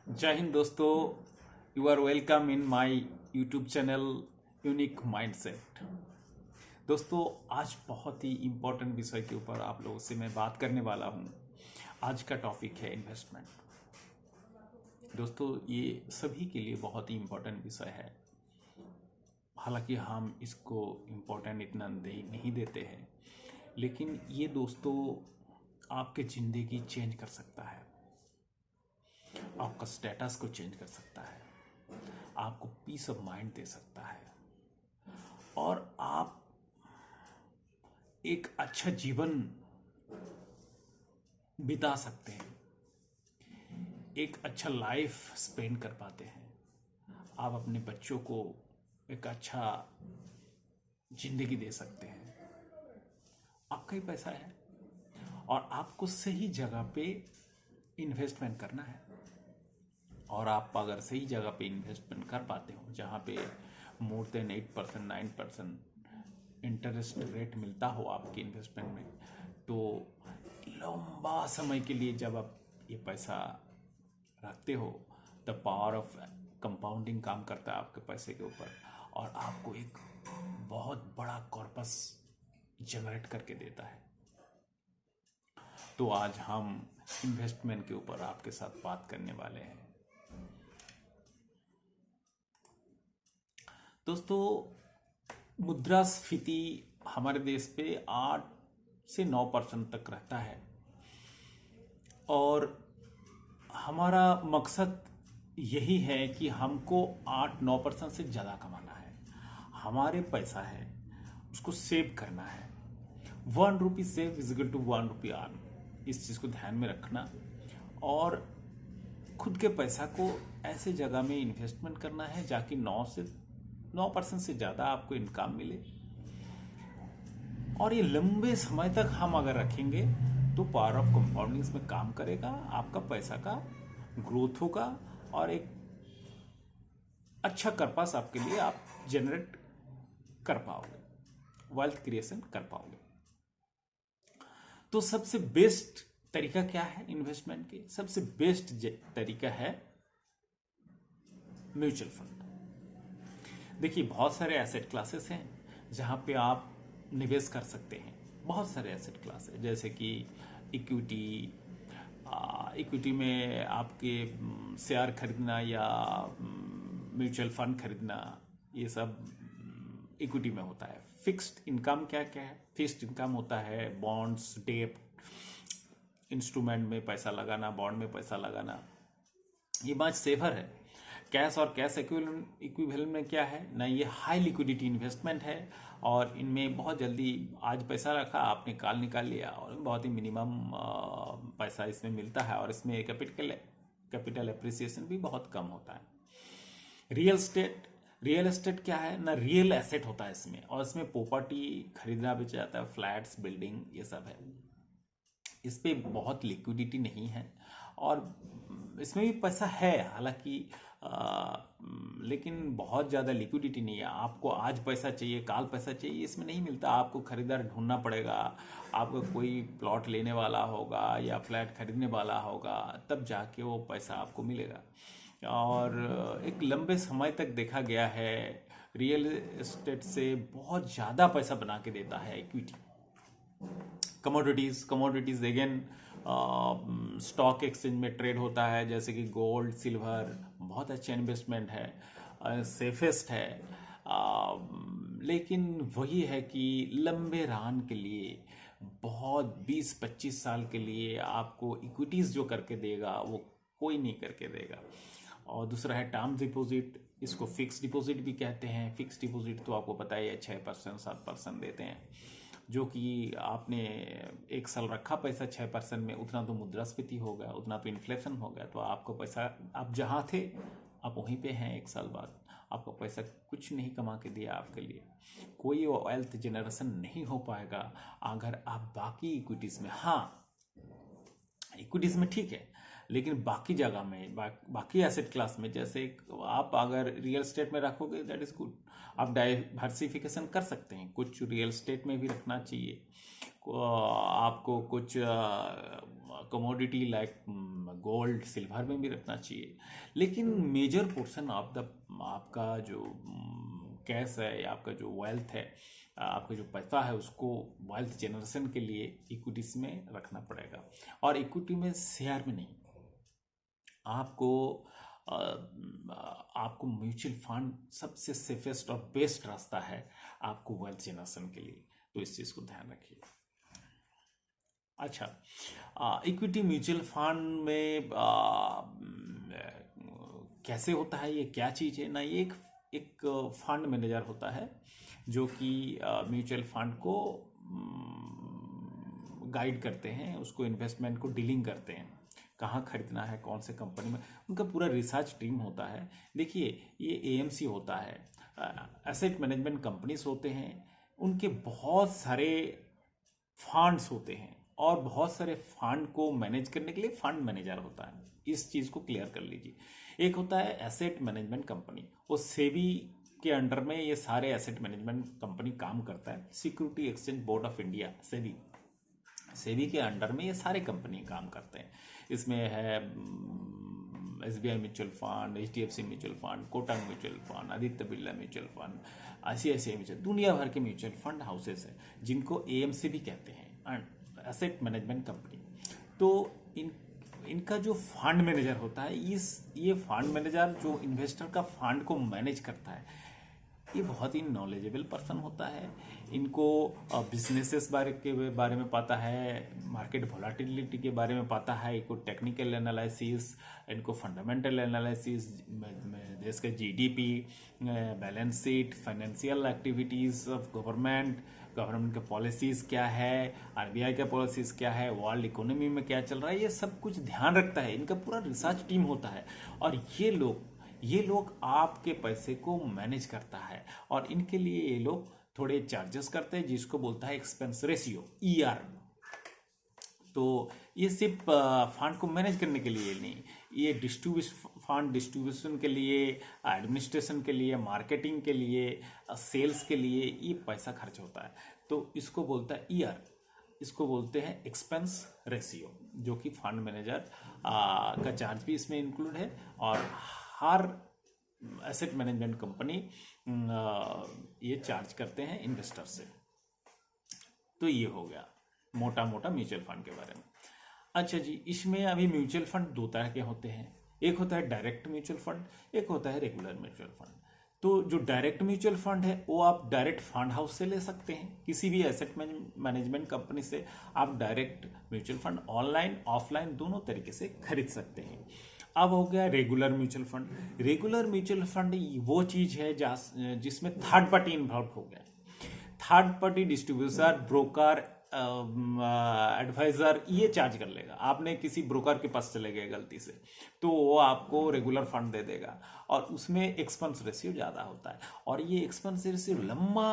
जय हिंद दोस्तों। You are welcome in my YouTube channel unique mindset. दोस्तों, आज बहुत ही इम्पोर्टेंट विषय के ऊपर आप लोगों से मैं बात करने वाला हूँ। आज का टॉपिक है इन्वेस्टमेंट। दोस्तों, ये सभी के लिए बहुत ही इम्पोर्टेंट विषय है। हालांकि हम इसको इम्पोर्टेंट इतना नहीं देते हैं, लेकिन ये दोस्तों आपके ज़िंदगी चेंज कर सकता है, आपका स्टेटस को चेंज कर सकता है, आपको पीस ऑफ माइंड दे सकता है और आप एक अच्छा जीवन बिता सकते हैं, एक अच्छा लाइफ स्पेंड कर पाते हैं। आप अपने बच्चों को एक अच्छा जिंदगी दे सकते हैं। आपका ही पैसा है और आपको सही जगह पे इन्वेस्टमेंट करना है। और आप अगर सही जगह पे इन्वेस्टमेंट कर पाते हो जहाँ पे मोर देन 8% 9% इंटरेस्ट रेट मिलता हो आपके इन्वेस्टमेंट में, तो लंबा समय के लिए जब आप ये पैसा रखते हो, द पावर ऑफ कंपाउंडिंग काम करता है आपके पैसे के ऊपर और आपको एक बहुत बड़ा कॉर्पस जनरेट करके देता है। तो आज हम इन्वेस्टमेंट के ऊपर आपके साथ बात करने वाले हैं। दोस्तों, मुद्रास्फीति हमारे देश पे 8 से 9% तक रहता है और हमारा मकसद यही है कि हमको 8-9% से ज़्यादा कमाना है। हमारे पैसा है उसको सेव करना है। 1 rupee save is equal to 1 rupee earn. इस चीज़ को ध्यान में रखना और खुद के पैसा को ऐसे जगह में इन्वेस्टमेंट करना है जाकि 9% से ज़्यादा आपको इनकम मिले। और ये लंबे समय तक हम अगर रखेंगे तो पावर ऑफ कंपाउंडिंग इसमें काम करेगा, आपका पैसा का ग्रोथ होगा और एक अच्छा कर्पस आपके लिए आप जनरेट कर पाओगे, वेल्थ क्रिएशन कर पाओगे। तो सबसे बेस्ट तरीका क्या है इन्वेस्टमेंट के? सबसे बेस्ट तरीका है म्यूचुअल फंड। देखिए, बहुत सारे एसेट क्लासेस हैं जहां पे आप निवेश कर सकते हैं। बहुत सारे एसेट क्लास है, जैसे कि इक्विटी। इक्विटी में आपके शेयर खरीदना या म्यूचुअल फंड खरीदना, ये सब इक्विटी में होता है। फिक्स्ड इनकम क्या क्या है? फिक्स्ड इनकम होता है बॉन्ड्स, डेट, इंस्ट्रूमेंट में पैसा लगाना, बॉन्ड में पैसा लगाना। ये मच सेफर है। कैश और कैश इक्विवेलेंट में क्या है ना, ये हाई लिक्विडिटी इन्वेस्टमेंट है और इनमें बहुत जल्दी आज पैसा रखा, आपने काल निकाल लिया और बहुत ही मिनिमम पैसा इसमें मिलता है और इसमें कैपिटल एप्रिसिएशन भी बहुत कम होता है। रियल एस्टेट क्या है ना, रियल एसेट होता है इसमें और इसमें प्रॉपर्टी खरीदना बेचा जाता है, फ्लैट्स, बिल्डिंग, ये सब है। इस पे बहुत लिक्विडिटी नहीं है और इसमें भी पैसा है हालांकि, लेकिन बहुत ज़्यादा लिक्विडिटी नहीं है। आपको आज पैसा चाहिए, काल पैसा चाहिए, इसमें नहीं मिलता। आपको खरीदार ढूंढना पड़ेगा, आपको कोई प्लॉट लेने वाला होगा या फ्लैट खरीदने वाला होगा, तब जाके वो पैसा आपको मिलेगा। और एक लंबे समय तक देखा गया है रियल एस्टेट से बहुत ज़्यादा पैसा बना के देता है equity. Commodities again stock exchange में ट्रेड होता है, जैसे कि गोल्ड, सिल्वर, बहुत अच्छा इन्वेस्टमेंट है, सेफेस्ट है। लेकिन वही है कि लंबे रन के लिए, बहुत 20-25 साल के लिए आपको इक्विटीज जो करके देगा वो कोई नहीं करके देगा। और दूसरा है टर्म डिपॉजिट, इसको फिक्स डिपॉजिट भी कहते हैं। फिक्स डिपॉजिट तो आपको पता ही है 6% 7% देते हैं, जो कि आपने 1 साल रखा पैसा 6% में, उतना तो मुद्रास्फीति हो गया, उतना तो इन्फ्लेशन हो गया, तो आपको पैसा, आप जहाँ थे आप वहीं पे हैं। 1 साल बाद आपका पैसा कुछ नहीं कमा के दिया आपके लिए। कोई वेल्थ जनरेशन नहीं हो पाएगा अगर आप बाकी इक्विटीज़ में, हाँ इक्विटीज़ में ठीक है, लेकिन बाकी जगह में बाकी एसेट क्लास में, जैसे आप अगर रियल एस्टेट में रखोगे दैट इज गुड, आप डाइवर्सिफिकेशन कर सकते हैं, कुछ रियल एस्टेट में भी रखना चाहिए, आपको कुछ कमोडिटी लाइक गोल्ड सिल्वर में भी रखना चाहिए, लेकिन मेजर पोर्शन ऑफ द आपका जो कैश है या आपका जो वेल्थ है, आपका जो पैसा है, उसको वेल्थ जनरेशन के लिए इक्विटीज में रखना पड़ेगा। और इक्विटी में शेयर में नहीं, आपको म्यूचुअल फंड सबसे सेफेस्ट और बेस्ट रास्ता है आपको वेल्थ जनरेशन के लिए, तो इस चीज़ को ध्यान रखिए। अच्छा, इक्विटी म्यूचुअल फंड में कैसे होता है, ये क्या चीज़ है ना, ये एक फंड मैनेजर होता है जो कि म्यूचुअल फंड को गाइड करते हैं, उसको इन्वेस्टमेंट को डीलिंग करते हैं, कहाँ खरीदना है, कौन से कंपनी में, उनका पूरा रिसर्च टीम होता है। देखिए, ये एएमसी होता है, एसेट मैनेजमेंट कंपनीज होते हैं, उनके बहुत सारे फंड्स होते हैं और बहुत सारे फंड को मैनेज करने के लिए फंड मैनेजर होता है। इस चीज़ को क्लियर कर लीजिए। एक होता है एसेट मैनेजमेंट कंपनी, वो सेबी के अंडर में ये सारे एसेट मैनेजमेंट कंपनी काम करता है। Security exchange board of India SEBI के अंडर में ये सारे कंपनी काम करते हैं। इसमें है SBI mutual fund, HDFC mutual fund, Kotak mutual fund, Aditya Birla mutual fund, ICICI mutual, दुनिया भर के म्यूचुअल फंड हाउसेस हैं जिनको AMC भी कहते हैं, एसेट मैनेजमेंट कंपनी। तो इनका जो फंड मैनेजर होता है, ये फंड मैनेजर जो इन्वेस्टर का फंड को मैनेज करता है, ये बहुत ही नॉलेजेबल पर्सन होता है। इनको बिजनेसेस के बारे में पता है, मार्केट वोलाटिलिटी के बारे में पता है, इनको टेक्निकल एनालिसिस, इनको फंडामेंटल एनालिसिस, देश का GDP, balance sheet, financial activities of government के पॉलिसीज़ क्या है, RBI का पॉलिसीज़ क्या है, वर्ल्ड इकोनॉमी में क्या चल रहा है, ये सब कुछ ध्यान रखता है। इनका पूरा रिसर्च टीम होता है और ये लोग आपके पैसे को मैनेज करता है और इनके लिए ये लोग थोड़े चार्जेस करते हैं, जिसको बोलता है एक्सपेंस रेशियो, ER। तो ये सिर्फ फंड को मैनेज करने के लिए नहीं, ये फंड डिस्ट्रीब्यूशन के लिए, एडमिनिस्ट्रेशन के लिए, मार्केटिंग के लिए, सेल्स के लिए ये पैसा खर्च होता है। तो इसको बोलता है ER, इसको बोलते हैं एक्सपेंस रेशियो, जो कि फंड मैनेजर का चार्ज भी इसमें इंक्लूड है। और हर एसेट मैनेजमेंट कंपनी ये चार्ज करते हैं इन्वेस्टर से। तो ये हो गया मोटा मोटा म्यूचुअल फंड के बारे में। अच्छा जी, इसमें अभी म्यूचुअल फंड दो तरह के होते हैं, एक होता है डायरेक्ट म्यूचुअल फंड, एक होता है रेगुलर म्यूचुअल फंड। तो जो डायरेक्ट म्यूचुअल फंड है वो आप डायरेक्ट फंड हाउस से ले सकते हैं, किसी भी एसेट मैनेजमेंट कंपनी से आप direct mutual fund online offline दोनों तरीके से खरीद सकते हैं। अब हो गया regular mutual fund. Regular mutual fund वो चीज़ है जिसमें थर्ड पार्टी इन्वॉल्व हो गया, third party distributor, broker, advisor ये चार्ज कर लेगा। आपने किसी ब्रोकर के पास चले गए गलती से, तो वो आपको रेगुलर फंड दे देगा और उसमें एक्सपेंस रेशियो ज़्यादा होता है। और ये एक्सपेंस रेशियो लंबा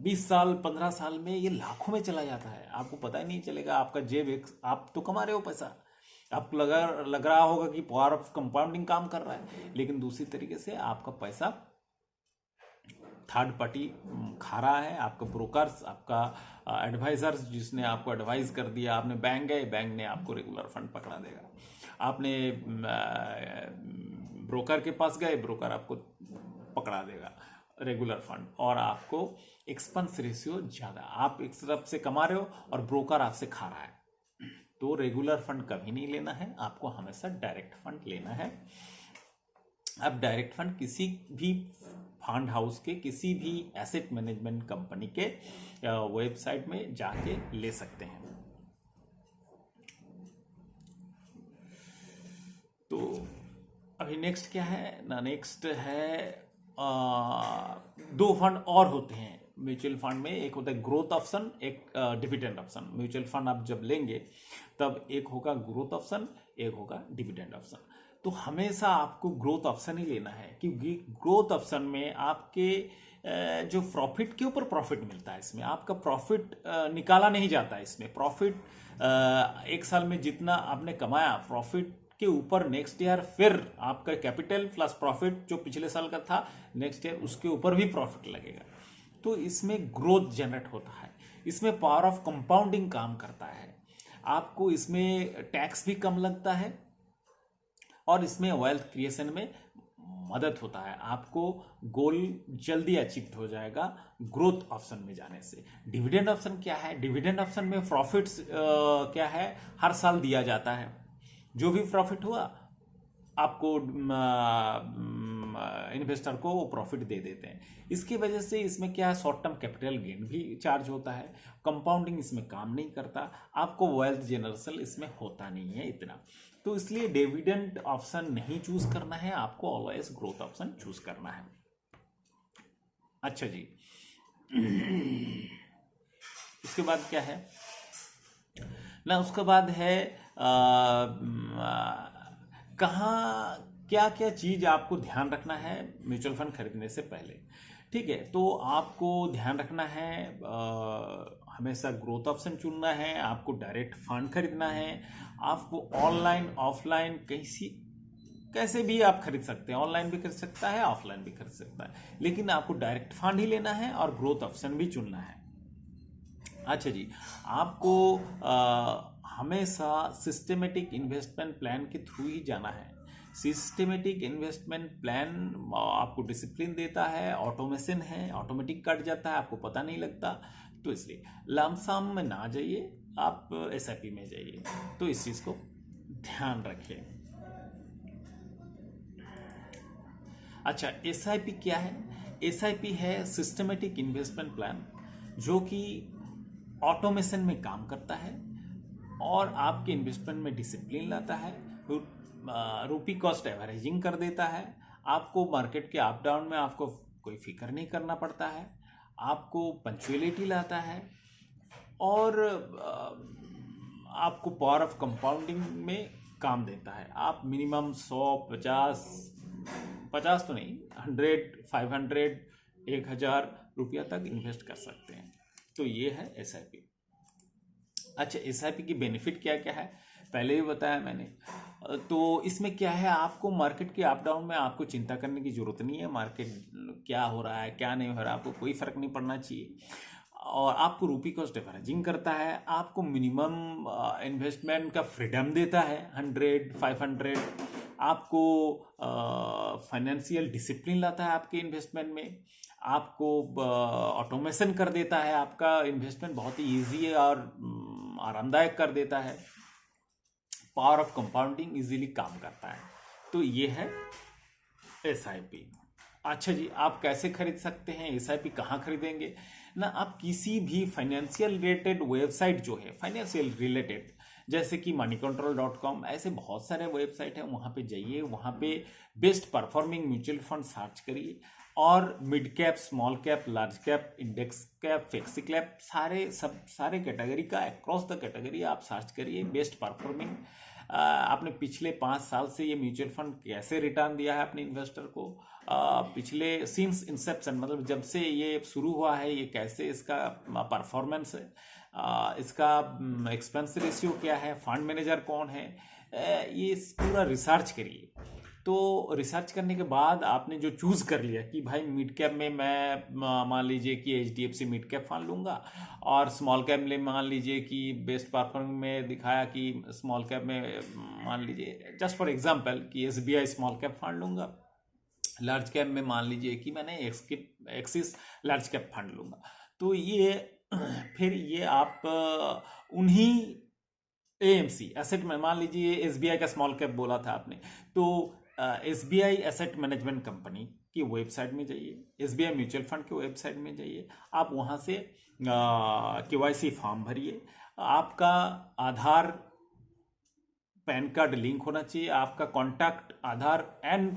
20 साल 15 साल में ये लाखों में चला जाता है, आपको पता ही नहीं चलेगा। आपका जेब, आप तो कमा रहे हो पैसा, आपको लग रहा होगा कि पावर ऑफ कंपाउंडिंग काम कर रहा है, लेकिन दूसरी तरीके से आपका पैसा थर्ड पार्टी खा रहा है। आपका ब्रोकर्स, आपका एडवाइजर्स जिसने आपको एडवाइस कर दिया, आपने बैंक गए, बैंक ने आपको रेगुलर फंड पकड़ा देगा। आपने ब्रोकर के पास गए, ब्रोकर आपको पकड़ा देगा रेगुलर फंड, और आपको एक्सपेंस रेशियो ज़्यादा, आप एक तरफ से कमा रहे हो और ब्रोकर आपसे खा रहा है। तो रेगुलर फंड कभी नहीं लेना है, आपको हमेशा डायरेक्ट फंड लेना है। अब डायरेक्ट फंड किसी भी फंड हाउस के, किसी भी एसेट मैनेजमेंट कंपनी के वेबसाइट में जाके ले सकते हैं। तो अभी नेक्स्ट क्या है ना, नेक्स्ट है दो फंड और होते हैं म्यूचुअल फंड में, एक होता है ग्रोथ ऑप्शन, एक डिविडेंड ऑप्शन। म्यूचुअल फंड आप जब लेंगे तब एक होगा ग्रोथ ऑप्शन, एक होगा डिविडेंड ऑप्शन। तो हमेशा आपको ग्रोथ ऑप्शन ही लेना है, क्योंकि ग्रोथ ऑप्शन में आपके जो प्रॉफिट के ऊपर प्रॉफिट मिलता है, इसमें आपका प्रॉफिट निकाला नहीं जाता है। इसमें प्रॉफिट एक साल में जितना आपने कमाया, प्रॉफिट के ऊपर नेक्स्ट ईयर फिर आपका कैपिटल प्लस प्रॉफिट जो पिछले साल का था नेक्स्ट ईयर उसके ऊपर भी प्रॉफिट लगेगा। तो इसमें ग्रोथ जनरेट होता है, इसमें पावर ऑफ कंपाउंडिंग काम करता है, आपको इसमें टैक्स भी कम लगता है और इसमें वेल्थ क्रिएशन में मदद होता है। आपको गोल जल्दी अचीव हो जाएगा ग्रोथ ऑप्शन में जाने से। डिविडेंड ऑप्शन क्या है? डिविडेंड ऑप्शन में प्रॉफिट्स क्या है, हर साल दिया जाता है। जो भी प्रॉफिट हुआ आपको इन्वेस्टर को वो प्रॉफिट दे देते हैं। इसकी वजह से इसमें क्या है, शॉर्ट टर्म कैपिटल गेन भी चार्ज होता है, कंपाउंडिंग इसमें काम नहीं करता, आपको वेल्थ जनरेशन इसमें होता नहीं है इतना। तो इसलिए डिविडेंड ऑप्शन नहीं चूज करना है, आपको ऑलवेज ग्रोथ ऑप्शन चूज करना है। अच्छा जी, उसके बाद क्या है ना, उसके बाद है कहाँ क्या क्या चीज आपको ध्यान रखना है म्यूचुअल फंड खरीदने से पहले। ठीक है, तो आपको ध्यान रखना है हमेशा ग्रोथ ऑप्शन चुनना है, आपको डायरेक्ट फंड खरीदना है, आपको ऑनलाइन ऑफलाइन कैसे भी आप खरीद सकते हैं, ऑनलाइन भी खरीद सकता है ऑफलाइन भी खरीद सकता है, लेकिन आपको डायरेक्ट फंड ही लेना है और ग्रोथ ऑप्शन भी चुनना है। अच्छा जी, आपको हमेशा सिस्टमेटिक इन्वेस्टमेंट प्लान के थ्रू ही जाना है। सिस्टमेटिक इन्वेस्टमेंट प्लान आपको डिसिप्लिन देता है, ऑटोमेशन है, ऑटोमेटिक कट जाता है, आपको पता नहीं लगता। तो इसलिए लमसम में ना जाइए, आप एसआईपी में जाइए। तो इस चीज को ध्यान रखें। अच्छा, एसआईपी क्या है? एसआईपी है सिस्टमेटिक इन्वेस्टमेंट प्लान, जो कि ऑटोमेशन में काम करता है और आपके इन्वेस्टमेंट में डिसिप्लिन लाता है, रूपी कॉस्ट एवरेजिंग कर देता है, आपको मार्केट के अप डाउन में आपको कोई फिक्र नहीं करना पड़ता है, आपको पंक्चुअलिटी लाता है और आपको पावर ऑफ कंपाउंडिंग में काम देता है। आप मिनिमम 100, 50 तो नहीं, 100, 500, 1000 रुपया तक इन्वेस्ट कर सकते हैं। तो ये है एसआईपी। अच्छा, एसआईपी की बेनिफिट क्या क्या है पहले ही बताया मैंने। तो इसमें क्या है, आपको मार्केट के अप डाउन में आपको चिंता करने की जरूरत नहीं है, मार्केट क्या हो रहा है क्या नहीं हो रहा है आपको कोई फर्क नहीं पड़ना चाहिए। और आपको रूपी कॉस्ट एवरेजिंग करता है, आपको मिनिमम इन्वेस्टमेंट का फ्रीडम देता है 100, 500, आपको फाइनेंशियल डिसिप्लिन लाता है आपके इन्वेस्टमेंट में, आपको ऑटोमेशन कर देता है, आपका इन्वेस्टमेंट बहुत ही ईजी और आरामदायक कर देता है, पावर ऑफ कंपाउंडिंग इजीली काम करता है। तो ये है एसआईपी। अच्छा जी, आप कैसे खरीद सकते हैं एसआईपी, कहाँ खरीदेंगे ना, आप किसी भी फाइनेंशियल रिलेटेड वेबसाइट जो है फाइनेंशियल रिलेटेड, जैसे कि moneycontrol.com, ऐसे बहुत सारे वेबसाइट है, वहाँ पे जाइए, वहाँ पे best performing mutual fund search करिए और mid cap, small cap, large cap, index cap, flexi cap, सारे कैटेगरी का अक्रॉस द कैटेगरी आप सर्च करिए बेस्ट परफॉर्मिंग। आपने पिछले 5 साल से ये म्यूचुअल फंड कैसे रिटर्न दिया है अपने इन्वेस्टर को, पिछले सिंस इंसेप्शन, मतलब जब से ये शुरू हुआ है ये कैसे इसका परफॉर्मेंस है, इसका एक्सपेंस रेशियो क्या है, फंड मैनेजर कौन है, ये पूरा रिसर्च करिए। तो रिसर्च करने के बाद आपने जो चूज कर लिया कि भाई मिड कैप में मैं मान लीजिए कि HDFC मिड कैप फंड लूंगा, और स्मॉल कैप में मान लीजिए कि बेस्ट परफॉर्मिंग में दिखाया कि स्मॉल कैप में मान लीजिए जस्ट फॉर एग्जांपल कि SBI स्मॉल कैप फंड लूंगा, लार्ज कैप में मान लीजिए कि मैंने एक्सिस लार्ज कैप फंड लूंगा। तो ये फिर ये आप उन्हीं AMC एसेट में, मान लीजिए SBI का स्मॉल कैप बोला था आपने, तो SBI एसेट मैनेजमेंट कंपनी की वेबसाइट में जाइए, SBI म्यूचुअल फंड की वेबसाइट में जाइए, आप वहाँ से KYC फॉर्म भरिए, आपका आधार पैन कार्ड लिंक होना चाहिए, आपका contact Aadhaar and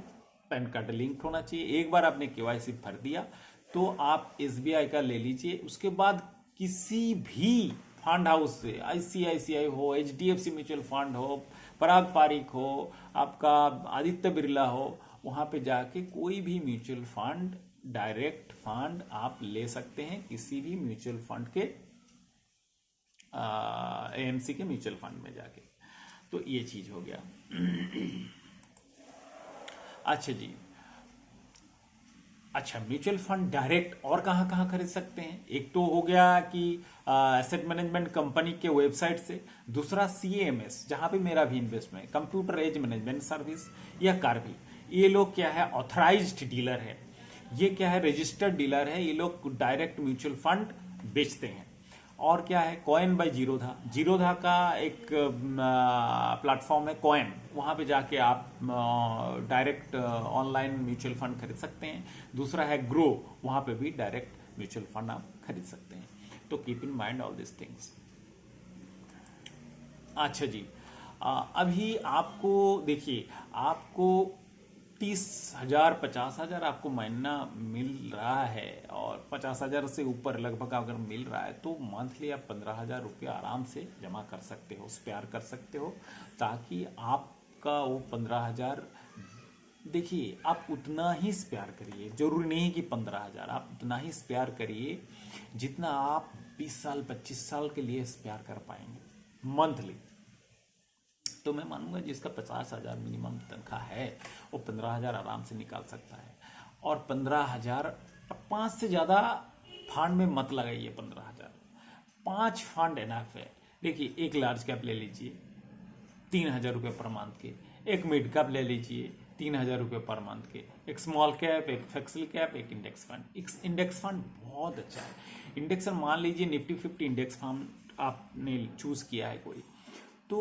pan card link होना चाहिए। एक बार आपने KYC भर दिया तो आप SBI का ले लीजिए। उसके बाद किसी भी फंड हाउस से, ICICI हो, HDFC म्यूचुअल फंड हो, पराग पारिक हो, आपका आदित्य बिरला हो, वहाँ पे जाके कोई भी म्यूचुअल फंड, डायरेक्ट फंड आप ले सकते हैं किसी भी म्यूचुअल फंड के AMC के म्यूचुअल फंड में जाके। तो ये चीज हो गया। अच्छा जी, अच्छा म्यूचुअल फंड डायरेक्ट और कहाँ कहाँ खरीद सकते हैं? एक तो हो गया कि एसेट मैनेजमेंट कंपनी के वेबसाइट से, दूसरा CAMS जहाँ पे मेरा भी इन्वेस्टमेंट है, कंप्यूटर एज मैनेजमेंट सर्विस या कार्वी, ये लोग क्या है ऑथराइज्ड डीलर है, ये क्या है रजिस्टर्ड डीलर है, ये लोग डायरेक्ट म्यूचुअल फंड बेचते हैं। और क्या है कॉइन बाय जीरोधा, जीरोधा का एक प्लेटफॉर्म है कॉइन, वहाँ पे जाके आप डायरेक्ट ऑनलाइन म्यूचुअल फंड खरीद सकते हैं। दूसरा है ग्रो, वहाँ पे भी डायरेक्ट म्यूचुअल फंड आप खरीद सकते हैं। तो keep in mind all this things. अच्छा जी, अभी आपको देखिए, आपको 30,000 50,000 आपको महीना मिल रहा है, और 50,000 से ऊपर लगभग अगर मिल रहा है तो मंथली आप 15,000 रुपये आराम से जमा कर सकते हो, स्पेयर कर सकते हो, ताकि आपका वो 15,000, देखिए आप उतना ही स्पेयर करिए, जरूरी नहीं कि 15,000, आप उतना ही स्पेयर करिए जितना आप 20 साल 25 साल के लिए स्पेयर कर पाएंगे मंथली। तो मैं मानूंगा जिसका 50,000 मिनिमम तनख्वाह है वो 15,000 आराम से निकाल सकता है। और 15,000, 5 से ज़्यादा फंड में मत लगाइए। 15,000, 5 फंड एनफ है। देखिए, एक लार्ज कैप ले लीजिए 3,000 रुपये पर मंथ के, एक मिड कैप ले लीजिए 3,000 रुपये पर मंथ के, एक स्मॉल कैप, एक फ्लेक्सिबल कैप, एक इंडेक्स फंड। एक इंडेक्स फंड बहुत अच्छा है। इंडेक्स फंड मान लीजिए निफ्टी 50 इंडेक्स फंड आपने चूज किया है कोई, तो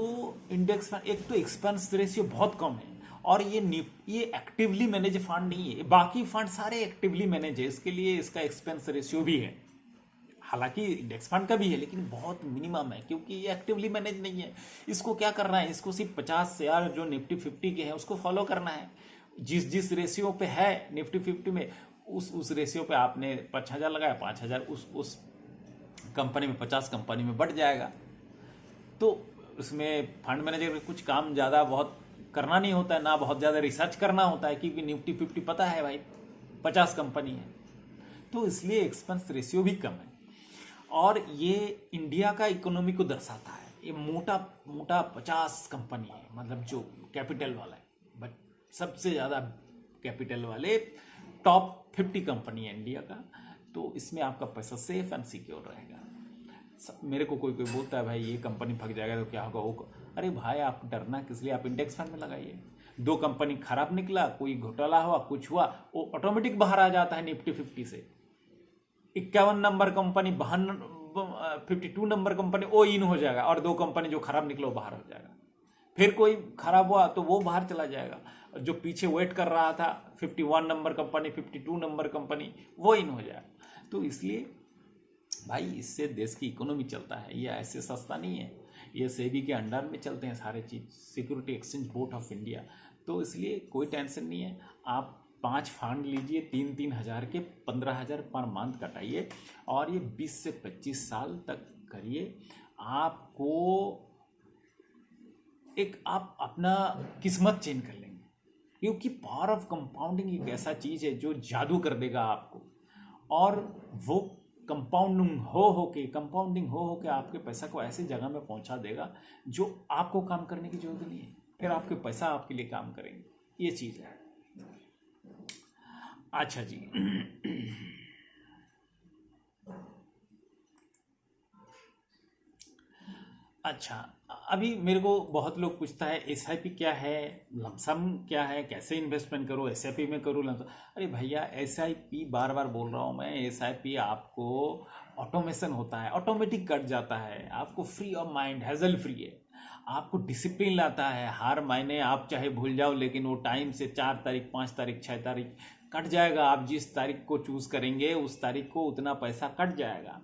इंडेक्स फंड एक तो एक्सपेंस रेशियो बहुत कम है, और ये एक्टिवली मैनेज फंड नहीं है। बाकी फंड सारे एक्टिवली मैनेज है, इसके लिए इसका एक्सपेंस रेशियो भी है। हालांकि इंडेक्स फंड का भी है लेकिन बहुत मिनिमम है, क्योंकि ये एक्टिवली मैनेज नहीं है। इसको क्या करना है, इसको सिर्फ 50 शेयर जो निफ्टी 50 के हैं उसको फॉलो करना है। जिस जिस रेशियो पे है निफ्टी 50 में, उस रेशियो पे आपने 5,000 लगाया, 5,000 उस कंपनी में 50 कंपनी में बढ़ जाएगा। तो उसमें फंड मैनेजर का कुछ काम ज़्यादा बहुत करना नहीं होता है, ना बहुत ज़्यादा रिसर्च करना होता है, क्योंकि निफ्टी 50 पता है भाई 50 कंपनी है, तो इसलिए एक्सपेंस रेशियो भी कम है। और ये इंडिया का इकोनॉमी को दर्शाता है। ये मोटा मोटा 50 कंपनी है, मतलब जो कैपिटल वाला है, बट सबसे ज़्यादा कैपिटल वाले टॉप 50 कंपनी है इंडिया का। तो इसमें आपका पैसा सेफ एंड सिक्योर रहेगा। मेरे को कोई कोई बोलता है भाई ये कंपनी फंस जाएगा तो क्या होगा, वो अरे भाई आप डरना किस लिए, आप इंडेक्स फंड में लगाइए। 2 कंपनी खराब निकला, कोई घोटाला हुआ, कुछ हुआ, वो ऑटोमेटिक बाहर आ जाता है निफ्टी 50 से। 51 नंबर कंपनी, 52 नंबर कंपनी वो इन हो जाएगा, और 2 कंपनी जो खराब निकला वो बाहर हो जाएगा। फिर कोई खराब हुआ तो वो बाहर चला जाएगा, जो पीछे वेट कर रहा था 51 नंबर कंपनी, 52 नंबर कंपनी, वो इन हो जाएगा। तो इसलिए भाई इससे देश की इकोनॉमी चलता है, ये ऐसे सस्ता नहीं है, ये सेबी के अंडर में चलते हैं सारे चीज़, security exchange board of India. तो इसलिए कोई टेंशन नहीं है। आप 5 फंड लीजिए 3-3 हज़ार के, 15,000 पर मंथ कटाइए, और ये 20 से 25 साल तक करिए। आपको एक आप अपना किस्मत चेंज कर लेंगे, क्योंकि पावर ऑफ कंपाउंडिंग एक ऐसा चीज़ है जो जादू कर देगा आपको, और वो कंपाउंडिंग हो के आपके पैसा को ऐसी जगह में पहुंचा देगा जो आपको काम करने की जरूरत नहीं है, फिर आपके पैसा आपके लिए काम करेंगे। ये चीज़ है। अच्छा जी, अच्छा, अभी मेरे को बहुत लोग पूछता है SIP क्या है, लमसम क्या है, कैसे इन्वेस्टमेंट करो, SIP में करो लमसम। अरे भैया SIP बार बार बोल रहा हूँ मैं, SIP आपको ऑटोमेशन होता है, ऑटोमेटिक कट जाता है, आपको free of mind, hassle free है, आपको डिसिप्लिन लाता है। हर महीने आप चाहे भूल जाओ लेकिन वो टाइम से 4 तारीख 5 तारीख 6 तारीख कट जाएगा। आप जिस तारीख को चूज करेंगे उस तारीख को उतना पैसा कट जाएगा,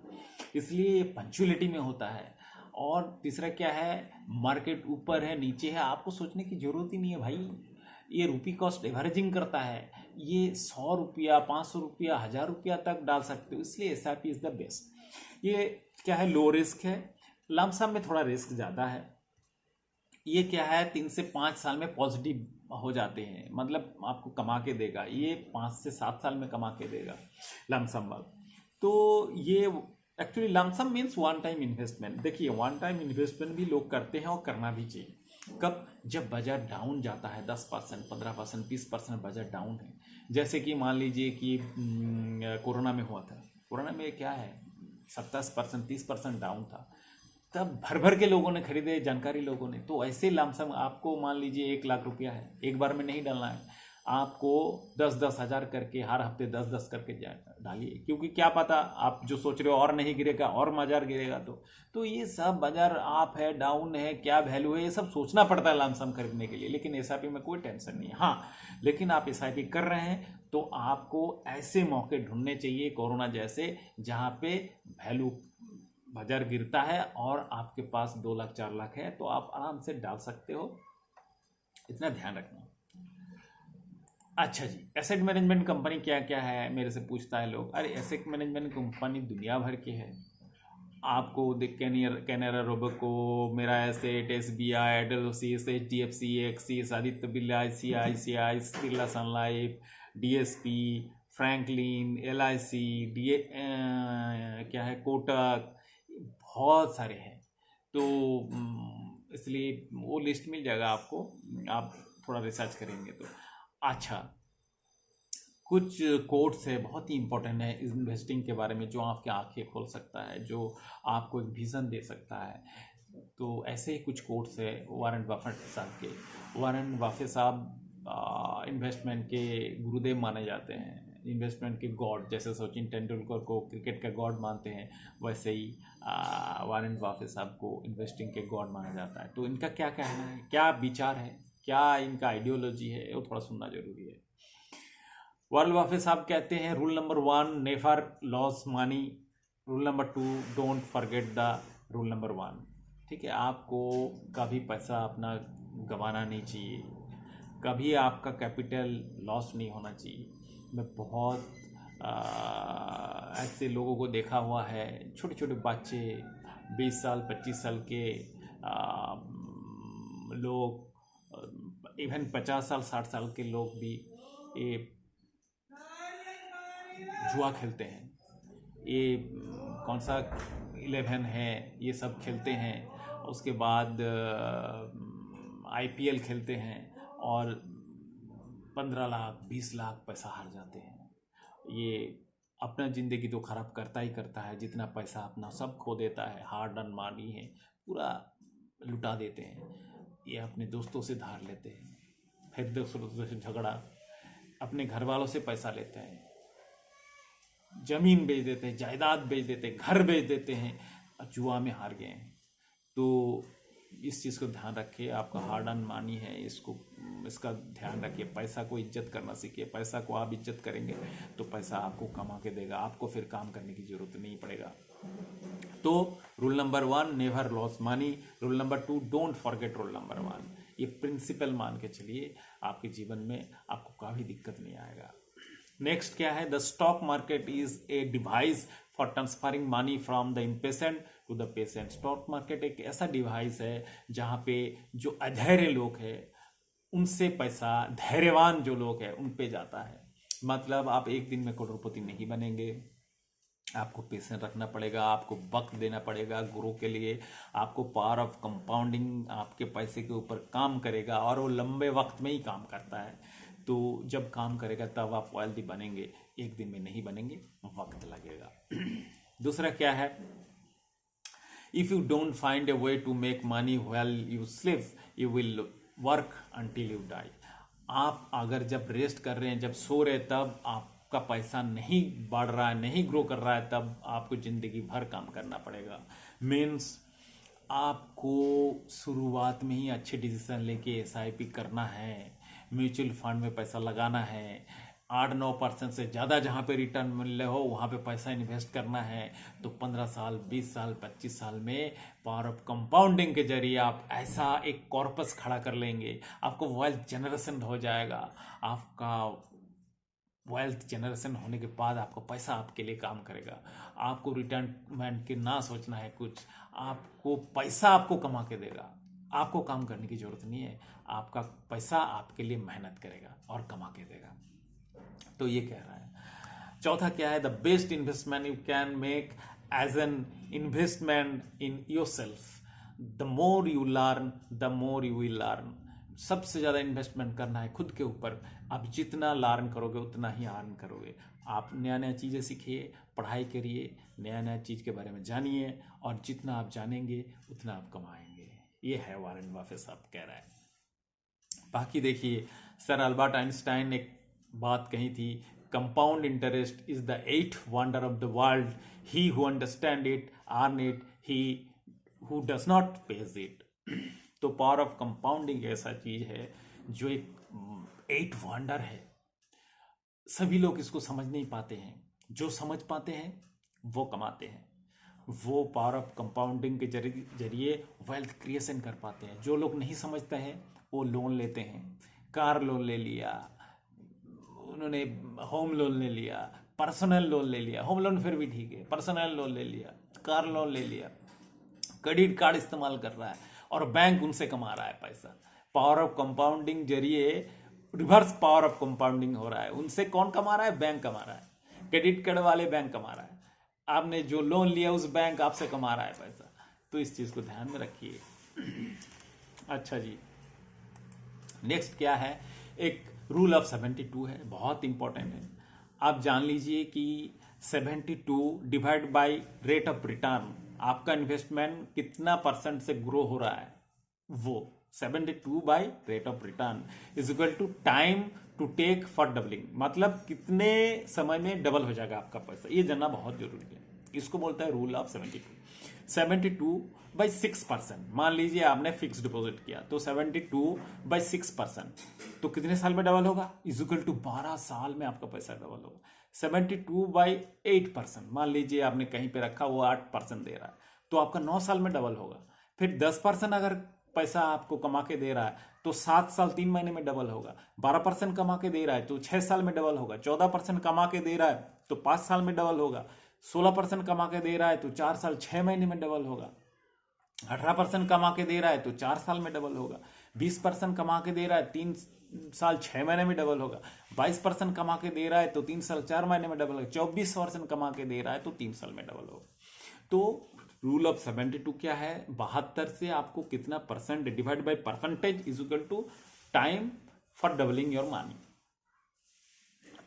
इसलिए ये पंचुअलिटी में होता है। और तीसरा क्या है, मार्केट ऊपर है नीचे है, आपको सोचने की जरूरत ही नहीं है भाई। ये रुपी कॉस्ट एवरेजिंग करता है, ये 100 रुपया 500 रुपया 1,000 रुपया तक डाल सकते हो, इसलिए SIP इज द बेस्ट। ये क्या है, लो रिस्क है, लमसम में थोड़ा रिस्क ज़्यादा है। ये क्या है, 3 से 5 साल में पॉजिटिव हो जाते हैं, मतलब आपको कमा के देगा, ये 5 से 7 साल में कमा के देगा लमसम वाला। तो ये actually lump sum means one time investment. देखिए वन टाइम इन्वेस्टमेंट भी लोग करते हैं और करना भी चाहिए, कब? जब बाजार डाउन जाता है 10%, 15%, 20% बाजार डाउन है। जैसे कि मान लीजिए कि कोरोना में हुआ था। कोरोना में क्या है, 70%, 30% डाउन था, तब भर भर के लोगों ने खरीदे, जानकारी लोगों ने। तो ऐसे लमसम आपको मान लीजिए 1 लाख रुपया है, एक बार में नहीं डालना है आपको, 10-10 हज़ार करके हर हफ्ते 10-10 करके डालिए, क्योंकि क्या पता आप जो सोच रहे हो और नहीं गिरेगा और बाजार गिरेगा। तो ये सब बाजार अप है, डाउन है, क्या वैल्यू है, ये सब सोचना पड़ता है लमसम खरीदने के लिए। लेकिन एसआईपी में कोई टेंशन नहीं है। हाँ, लेकिन आप एसआईपी कर रहे हैं तो आपको ऐसे मौके ढूंढने चाहिए कोरोना जैसे, जहाँ पे वैल्यू बाजार गिरता है और आपके पास 2 लाख 4 लाख है, तो आप आराम से डाल सकते हो। इतना ध्यान रखना। अच्छा जी, एसेट मैनेजमेंट कंपनी क्या क्या है, मेरे से पूछता है लोग। अरे एसेट मैनेजमेंट कंपनी दुनिया भर की है। आपको देख Canara Robeco, Mirae asset, SBI, Edelweiss, HDFC, Axis, Aditya Birla, ICICI, Birla Sun Life, DSP, Franklin, LIC, क्या है, कोटक, बहुत सारे हैं। तो इसलिए वो लिस्ट मिल जाएगा आपको, आप थोड़ा रिसर्च करेंगे तो। अच्छा, कुछ कोट्स है बहुत ही इंपॉर्टेंट है इन्वेस्टिंग के बारे में, जो आपकी आंखें खोल सकता है, जो आपको एक विज़न दे सकता है। तो ऐसे ही कुछ कोट्स है वारेन बफेट साहब के। वारेन बफेट साहब इन्वेस्टमेंट के गुरुदेव माने जाते हैं, इन्वेस्टमेंट के गॉड। जैसे सचिन तेंदुलकर को क्रिकेट का गॉड मानते हैं, वैसे ही वारेन बफेट साहब को इन्वेस्टिंग के गॉड माना जाता है। तो इनका क्या कहना है, क्या विचार है, क्या इनका आइडियोलॉजी है, वो थोड़ा सुनना जरूरी है। वॉरेन बफेट साहब कहते हैं, rule number 1, never loss money. Rule number 2, don't forget the rule number 1। ठीक है, आपको कभी पैसा अपना गंवाना नहीं चाहिए, कभी आपका कैपिटल लॉस नहीं होना चाहिए। मैं बहुत ऐसे लोगों को देखा हुआ है, छोटे छोटे बच्चे, 20 साल 25 साल के लोग, इवन 50 साल 60 साल के लोग भी ये जुआ खेलते हैं। ये कौन सा 11 है, ये सब खेलते हैं। उसके बाद IPL खेलते हैं और 15 लाख 20 लाख पैसा हार जाते हैं। ये अपना ज़िंदगी तो ख़राब करता ही करता है, जितना पैसा अपना सब खो देता है, हार्ड अर्न मनी है पूरा लुटा देते हैं। ये अपने दोस्तों से धार लेते हैं, फिर दोस्तों से झगड़ा, अपने घर वालों से पैसा लेते हैं, ज़मीन बेच देते हैं, जायदाद बेच देते हैं, घर बेच देते हैं, जुआ में हार गए हैं। तो इस चीज़ को ध्यान रखिए, आपका हार्ड अर्न मनी है, इसका ध्यान रखिए। पैसा को इज्जत करना सीखिए। पैसा को आप इज्जत करेंगे तो पैसा आपको कमा के देगा, आपको फिर काम करने की जरूरत नहीं पड़ेगा। तो rule number 1, never loss money. Rule number 2, don't forget rule number 1। ये प्रिंसिपल मान के चलिए, आपके जीवन में आपको कभी दिक्कत नहीं आएगा। नेक्स्ट क्या है, the stock market is a device for transferring money from the impatient to the patient. Stock market एक ऐसा डिवाइस है जहाँ पे जो अधैर्य लोग हैं उनसे पैसा धैर्यवान जो लोग हैं उन पे जाता है। मतलब आप एक दिन में करोड़पति नहीं बनेंगे, आपको पेशेंस रखना पड़ेगा, आपको वक्त देना पड़ेगा ग्रो के लिए। आपको पावर ऑफ कंपाउंडिंग आपके पैसे के ऊपर काम करेगा और वो लंबे वक्त में ही काम करता है। तो जब काम करेगा तब आप वेल्दी बनेंगे, एक दिन में नहीं बनेंगे, वक्त लगेगा। दूसरा क्या है, if you don't find a way to make money while you sleep you will work until you die. आप अगर जब रेस्ट कर रहे हैं, जब सो रहे, तब आपका पैसा नहीं बढ़ रहा है, नहीं ग्रो कर रहा है, तब आपको जिंदगी भर काम करना पड़ेगा। मीन्स आपको शुरुआत में ही अच्छे डिसीजन लेके SIP करना है, म्यूचुअल फंड में पैसा लगाना है, 8-9% से ज़्यादा जहाँ पे रिटर्न मिल रहे हो वहाँ पे पैसा इन्वेस्ट करना है। तो 15 साल 20 साल 25 साल में पावर ऑफ कंपाउंडिंग के जरिए आप ऐसा एक कॉर्पस खड़ा कर लेंगे, आपको वेल्थ जनरेशन हो जाएगा। आपका वेल्थ जनरेशन होने के बाद आपका पैसा आपके लिए काम करेगा। आपको रिटायरमेंट के ना सोचना है कुछ, आपको पैसा आपको कमा के देगा, आपको काम करने की जरूरत नहीं है, आपका पैसा आपके लिए मेहनत करेगा और कमा के देगा। तो ये कह रहा है। चौथा क्या है, the best investment you can make as an investment in yourself. The more you learn the more you will learn. सबसे ज़्यादा इन्वेस्टमेंट करना है खुद के ऊपर। आप जितना लर्न करोगे उतना ही अर्न करोगे। आप नया नया चीज़ें सीखिए, पढ़ाई करिए, नया नया चीज़ के बारे में जानिए, और जितना आप जानेंगे उतना आप कमाएंगे। ये है वॉरेन बफेट साहब कह रहा है। बाकी देखिए, सर अल्बर्ट आइंस्टाइन ने एक बात कही थी, compound interest is the eighth wonder of the world, he who understand it earn it, he who does not page it. तो पावर ऑफ कंपाउंडिंग ऐसा चीज है जो एक एट वंडर है। सभी लोग इसको समझ नहीं पाते हैं, जो समझ पाते हैं वो कमाते हैं, वो पावर ऑफ कंपाउंडिंग के जरिए वेल्थ क्रिएशन कर पाते हैं। जो लोग नहीं समझते हैं वो लोन लेते हैं, कार लोन ले लिया उन्होंने, होम लोन ले लिया, पर्सनल लोन ले लिया, होम लोन फिर भी ठीक है, पर्सनल लोन ले लिया, कार लोन ले लिया, क्रेडिट कार्ड इस्तेमाल कर रहा है, और बैंक उनसे कमा रहा है पैसा। पावर ऑफ कंपाउंडिंग जरिए रिवर्स पावर ऑफ कंपाउंडिंग हो रहा है। उनसे कौन कमा रहा है? बैंक कमा रहा है। क्रेडिट कार्ड वाले बैंक कमा रहा है, आपने जो लोन लिया उस बैंक आपसे कमा रहा है पैसा। तो इस चीज को ध्यान में रखिए। अच्छा जी, नेक्स्ट क्या है? एक रूल ऑफ 72 है, बहुत इंपॉर्टेंट है। आप जान लीजिए कि 72 divide by rate of return, आपका इन्वेस्टमेंट कितना परसेंट से ग्रो हो रहा है, वो 72 by rate of return is equal to time to take for doubling. मतलब कितने समय में डबल हो जाएगा आपका पैसा, ये जानना बहुत जरूरी है। इसको बोलता है रूल ऑफ 72। 72 बाई 6%, मान लीजिए आपने फिक्स डिपॉजिट किया, तो 72 बाई 6%, तो कितने साल में डबल होगा? इज इक्वल टू 12 साल में आपका पैसा डबल होगा। 72 बाई 8%, मान लीजिए आपने कहीं पे रखा, वो 8% दे रहा है, तो आपका 9 साल में डबल होगा। फिर 10% अगर पैसा आपको कमा के दे रहा है तो 7 साल 3 महीने में डबल होगा। 12% कमा के दे रहा है तो 6 साल में डबल होगा। 14% कमा के दे रहा है तो 5 साल में डबल होगा। 16% कमा के दे रहा है तो 4 साल 6 महीने में डबल होगा। 18% कमा के दे रहा है तो 4 साल में डबल होगा। 20% कमा के दे रहा है 3 साल 6 महीने में डबल होगा। 22% कमा के दे रहा है तो 3 साल 4 महीने में डबल होगा। 24% कमा के दे रहा है तो 3 साल में डबल होगा। तो रूल ऑफ 72 क्या है? 72 से आपको कितना percent divide by percentage is equal to time for doubling your money.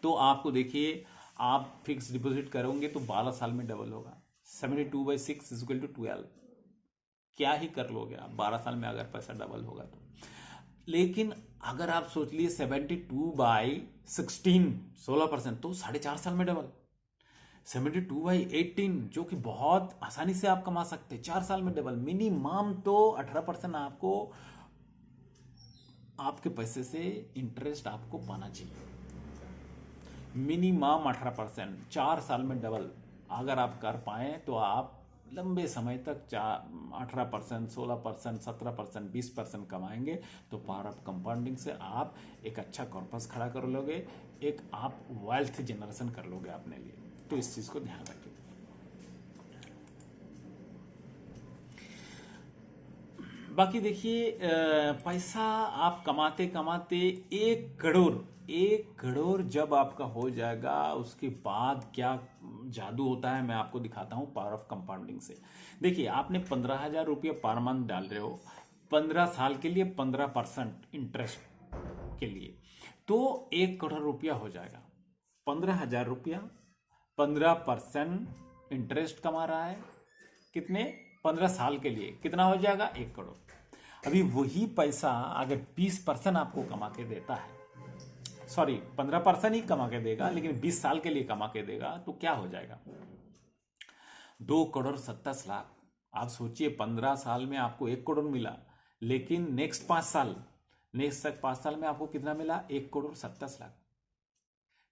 तो आपको देखिए, आप फिक्स डिपॉजिट करोगे तो 12 साल में डबल होगा। 72 बाई 6 इज इक्वल टू 12, क्या ही कर लोगे आप 12 साल में अगर पैसा डबल होगा तो। लेकिन अगर आप सोच लिए 72 बाई 16, 16%, तो 4.5 साल में डबल। 72 बाई 18, जो कि बहुत आसानी से आप कमा सकते हैं, 4 साल में डबल। मिनिमम तो 18% आपको आपके पैसे से इंटरेस्ट आपको पाना चाहिए। मिनिमम 18%, 4 साल में डबल अगर आप कर पाए तो आप लंबे समय तक 18%, 16%, 17%, 20% कमाएंगे। तो पावर ऑफ कंपाउंडिंग से आप एक अच्छा कॉर्पस खड़ा कर लोगे, एक आप वेल्थ जनरेशन कर लोगे अपने लिए। तो इस चीज को ध्यान रखिए। बाकी देखिए, पैसा आप कमाते कमाते 1 करोड़ जब आपका हो जाएगा, उसके बाद क्या जादू होता है मैं आपको दिखाता हूं पावर ऑफ कंपाउंडिंग से। देखिए, आपने 15,000 रुपये पर मंथ डाल रहे हो, 15 साल के लिए 15% इंटरेस्ट के लिए, तो 1 करोड़ रुपया हो जाएगा। 15,000 रुपया, 15% इंटरेस्ट कमा रहा है, कितने? 15 साल के लिए कितना हो जाएगा? 1 करोड़। अभी वही पैसा अगर 20% आपको कमा के देता है, सॉरी 15% ही कमा के देगा, लेकिन 20 साल के लिए कमा के देगा, तो क्या हो जाएगा? 2,27,00,000। आप सोचिए, 15 साल में आपको 1 करोड़ मिला, लेकिन नेक्स्ट 5 साल में आपको कितना मिला? 1,27,00,000।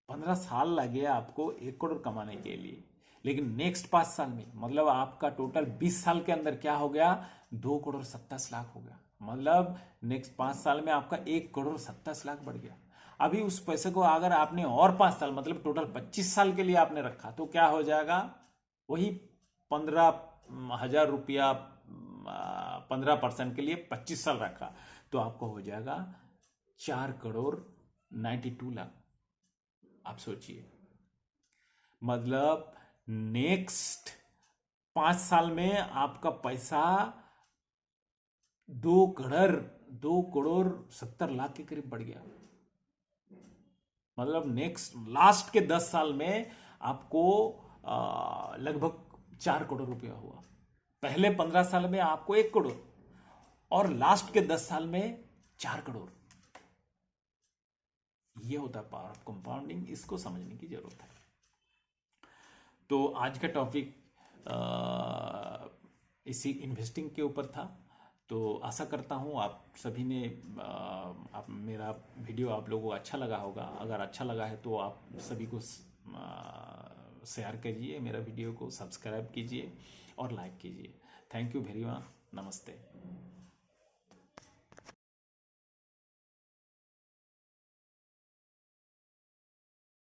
15 साल लगे आपको 1 करोड़ कमाने के लिए, लेकिन नेक्स्ट 5 साल में, मतलब आपका टोटल 20 साल के अंदर क्या हो गया? 2,27,00,000 हो गया। मतलब नेक्स्ट 5 साल में आपका 1,27,00,000 बढ़ गया। अभी उस पैसे को अगर आपने और 5 साल, मतलब टोटल 25 साल के लिए आपने रखा, तो क्या हो जाएगा? वही 15,000 रुपया 15% के लिए 25 साल रखा, तो आपको हो जाएगा 4,92,00,000। आप सोचिए, मतलब नेक्स्ट 5 साल में आपका पैसा 2 करोड़ 2 करोड़ 70 लाख के करीब बढ़ गया। मतलब नेक्स्ट लास्ट के 10 साल में आपको लगभग 4 करोड़ रुपया हुआ। पहले 15 साल में आपको 1 करोड़, और लास्ट के 10 साल में 4 करोड़। ये होता है पावर ऑफ कंपाउंडिंग, इसको समझने की जरूरत है। तो आज का टॉपिक इसी इन्वेस्टिंग के ऊपर था। तो आशा करता हूँ आप सभी ने आप मेरा वीडियो आप लोगों को अच्छा लगा होगा। अगर अच्छा लगा है तो आप सभी को शेयर कीजिए, मेरा वीडियो को सब्सक्राइब कीजिए और लाइक कीजिए। Thank you very much. नमस्ते।